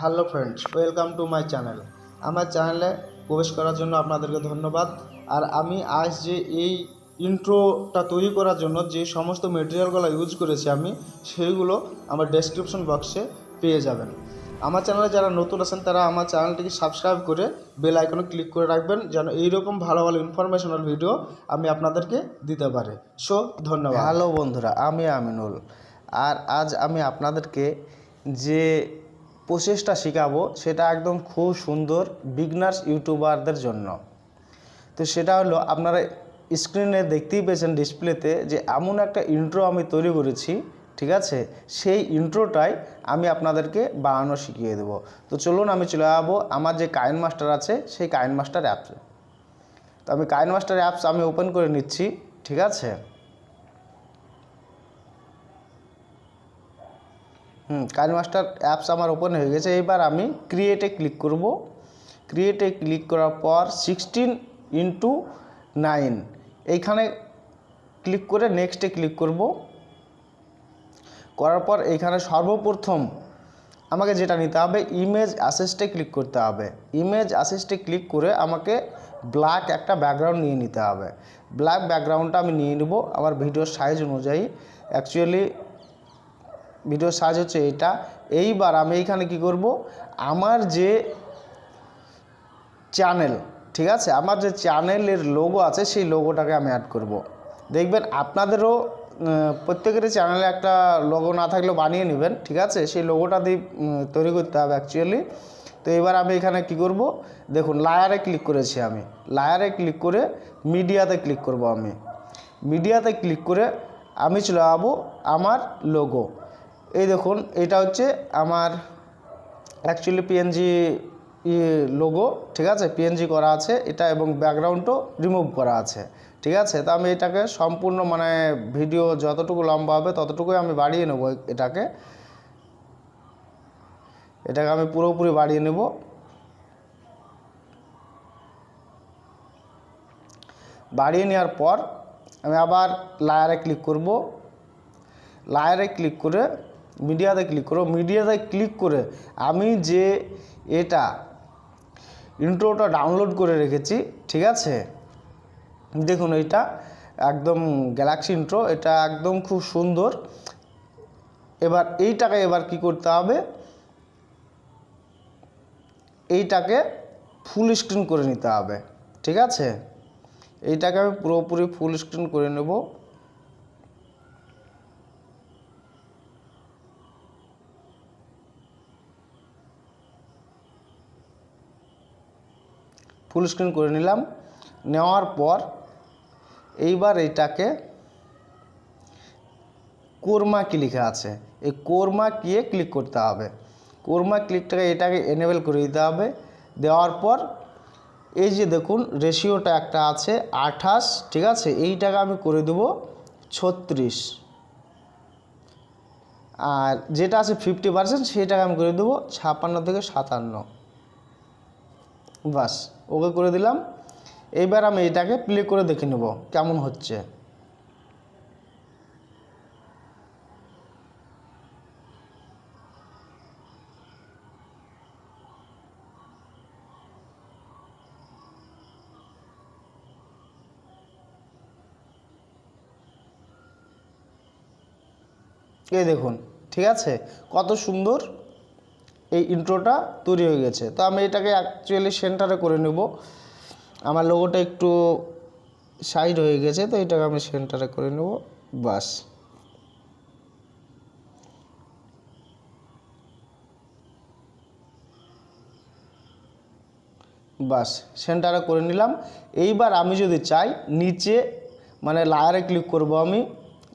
Hello friends, welcome to my channel. আমার চ্যানেলে প্রবেশ করার জন্য আপনাদেরকে ধন্যবাদ। আর আমি আজ যে এই ইন্ট্রোটা তৈরি করার জন্য যে সমস্ত মেটেরিয়ালগুলো ইউজ করেছি আমি সেইগুলো আমার ডেসক্রিপশন বক্সে পেয়ে যাবেন। আমার চ্যানেলে যারা নতুন আছেন তারা আমার চ্যানেলটিকে সাবস্ক্রাইব করে বেল আইকনে ক্লিক করে রাখবেন, যেন এইরকম ভালো ভালো ইনফরমেশনাল ভিডিও আমি আপনাদেরকে দিতে পারি। সো ধন্যবাদ। হ্যালো বন্ধুরা, আমি আমিনুল। আর আজ আমি আপনাদেরকে যে প্রসেসটা শেখাবো সেটা একদম খুব সুন্দর বিগনার্স ইউটিউবারদের জন্য। তো সেটা হলো, আপনারা স্ক্রিনে দেখতেই পেয়েছেন ডিসপ্লেতে যে এমন একটা ইন্ট্রো আমি তৈরি করেছি, ঠিক আছে? সেই ইন্ট্রোটাই আমি আপনাদেরকে বানানো শিখিয়ে দেবো। তো চলুন আমি চলে যাবো আমার যে কাইনমাস্টার আছে সেই কাইনমাস্টার অ্যাপসে। তো আমি কাইনমাস্টার অ্যাপস আমি ওপেন করে নিচ্ছি, ঠিক আছে? কাইনমাস্টার অ্যাপস আমার ওপেন হয়ে গেছে। এবার আমি ক্রিয়েটে ক্লিক করব। ক্রিয়েটে ক্লিক করার পর 16:9 এইখানে ক্লিক করে নেক্সটে ক্লিক করব। করার পর এইখানে সর্বপ্রথম আমাকে যেটা নিতে হবে, ইমেজ অ্যাসিস্টে ক্লিক করতে হবে। ইমেজ অ্যাসিস্টে ক্লিক করে আমাকে ব্ল্যাক একটা ব্যাকগ্রাউন্ড নিয়ে নিতে হবে। ব্ল্যাক ব্যাকগ্রাউন্ডটা আমি নিয়ে নেব আমার ভিডিওর সাইজ অনুযায়ী। অ্যাকচুয়ালি ভিডিওর সাইজ হচ্ছে এটা। এইবার আমি এইখানে কি করব, আমার যে চ্যানেল, ঠিক আছে, আমার যে চ্যানেলের লোগো আছে সেই লোগোটাকে আমি অ্যাড করব। দেখবেন আপনাদেরও প্রত্যেকেরই চ্যানেলে একটা লোগো না থাকলেও বানিয়ে নেবেন, ঠিক আছে? সেই লোগোটা দিয়ে তৈরি করতে হবে অ্যাকচুয়ালি। তো এবার আমি এখানে কি করব, দেখুন লায়ারে ক্লিক করেছি। আমি লায়ারে ক্লিক করে মিডিয়াতে ক্লিক করব। আমি মিডিয়াতে ক্লিক করে আমি চলে যাবো আমার লোগো। এই দেখুন, এটা হচ্ছে আমার অ্যাকচুয়ালি পিএনজি লোগো, ঠিক আছে? পিএনজি করা আছে এটা, এবং ব্যাকগ্রাউন্ডও রিমুভ করা আছে, ঠিক আছে? তো আমি এটাকে সম্পূর্ণ ভিডিও যতটুকু লম্বা হবে ততটুকুই আমি বাড়িয়ে নেব। এটাকে আমি পুরোপুরি বাড়িয়ে নেব। বাড়িয়ে নেওয়ার পর আমি আবার লায়ারে ক্লিক করব। লায়ারে ক্লিক করে মিডিয়াতে ক্লিক করব। মিডিয়াতে ক্লিক করে আমি যে এটা ইন্ট্রোটা ডাউনলোড করে রেখেছি, ঠিক আছে? দেখুন এইটা একদম গ্যালাক্সি ইন্ট্রো, এটা একদম খুব সুন্দর। এবার এইটাকে কি করতে হবে, এইটাকে ফুল স্ক্রিন করে নিতে হবে, ঠিক আছে? এইটাকে আমি পুরোপুরি ফুল স্ক্রিন করে নেব। ফুল স্ক্রিন করে নিলাম। নেওয়ার পর এইবার এইটাকে কোরমা কি লেখা আছে, এই কোরমা কিয়ে ক্লিক করতে হবে। কোরমা ক্লিকটাকে এটাকে এনেবল করে দিতে হবে। দেওয়ার পর এই যে দেখুন রেশিওটা একটা আছে 28, ঠিক আছে? এইটাকে আমি করে দেবো 36। আর যেটা আছে 50% সেইটাকে আমি করে দেবো 56 থেকে 57। বাস, ওকে করে দিলাম। এইবার আমি এটাকে প্লে করে দেখে নেব কেমন হচ্ছে। এই দেখুন, ঠিক আছে? কত সুন্দর এই ইন্ট্রোটা তৈরি হয়ে গেছে। তো আমি এটাকে অ্যাকচুয়ালি সেন্টারে করে নেব। আমার লোগোটা একটু সাইড হয়ে গেছে, তো এটাকে আমি সেন্টারে করে নেব। বাস, সেন্টারে করে নিলাম। এইবার আমি যদি চাই নিচে লায়ারে ক্লিক করব। আমি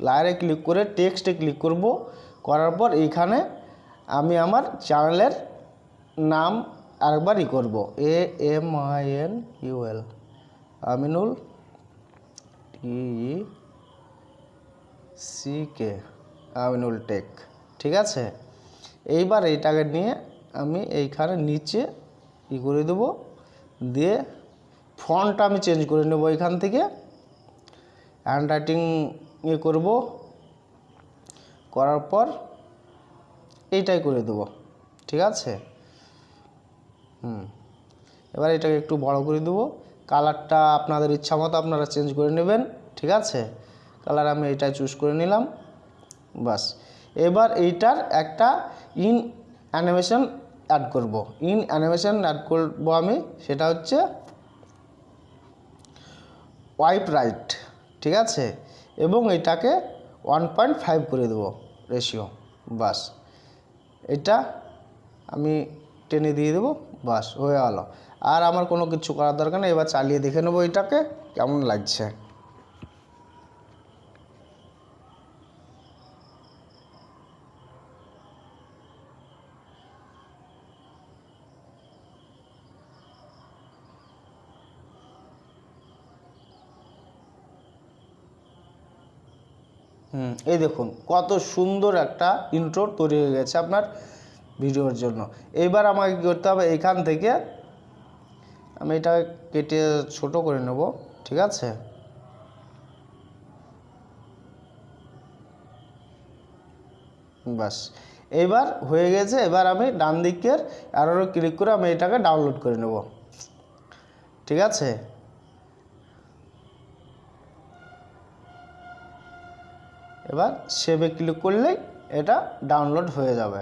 লায়ারে ক্লিক করে টেক্সটে ক্লিক করব। করার পর এইখানে আমি আমার চ্যানেলের নাম আরেকবার করব, AMINUL, Aminul TECK, Aminul tech, ঠিক আছে? এইবার এইটাকে নিয়ে আমি এইখানে নিচে করে দেবো। দিয়ে ফন্টটা আমি চেঞ্জ করে নেব। এখান থেকে হ্যান্ড রাইটিং করব। করার পর এইটাই করে দেবো, ঠিক আছে? এবার এটাকে একটু বড় করে দেবো। কালারটা আপনাদের ইচ্ছা মতো আপনারা চেঞ্জ করে নেবেন, ঠিক আছে। কালার আমি এটা চুজ করে নিলাম, বাস। এবার এইটার একটা ইন অ্যানিমেশন অ্যাড করব। ইন অ্যানিমেশন অ্যাড করব আমি, সেটা হচ্ছে ওয়াইপ রাইট, ঠিক আছে। এবং এটাকে 1.5 করে দেবো রেশিও, বাস। এটা আমি টেনে দিয়ে দেবো, বাস হয়ে গেল। আর আমার কোনো কিছু করার দরকার নেই। এবার চালিয়ে দেখে নেবো এটাকে কেমন লাগছে। এই দেখুন কত সুন্দর একটা ইন্ট্রো তৈরি হয়ে গেছে আপনার ভিডিওর জন্য। এইবার আমাকে কী করতে হবে, এইখান থেকে আমি এটা কেটে ছোট করে নেব, ঠিক আছে। বাস, এইবার হয়ে গেছে। এবার আমি ডান দিকের অ্যারোতে ক্লিক করে আমি এটাকে ডাউনলোড করে নেব, ঠিক আছে। এবার সেভে ক্লিক করলেই এটা ডাউনলোড হয়ে যাবে।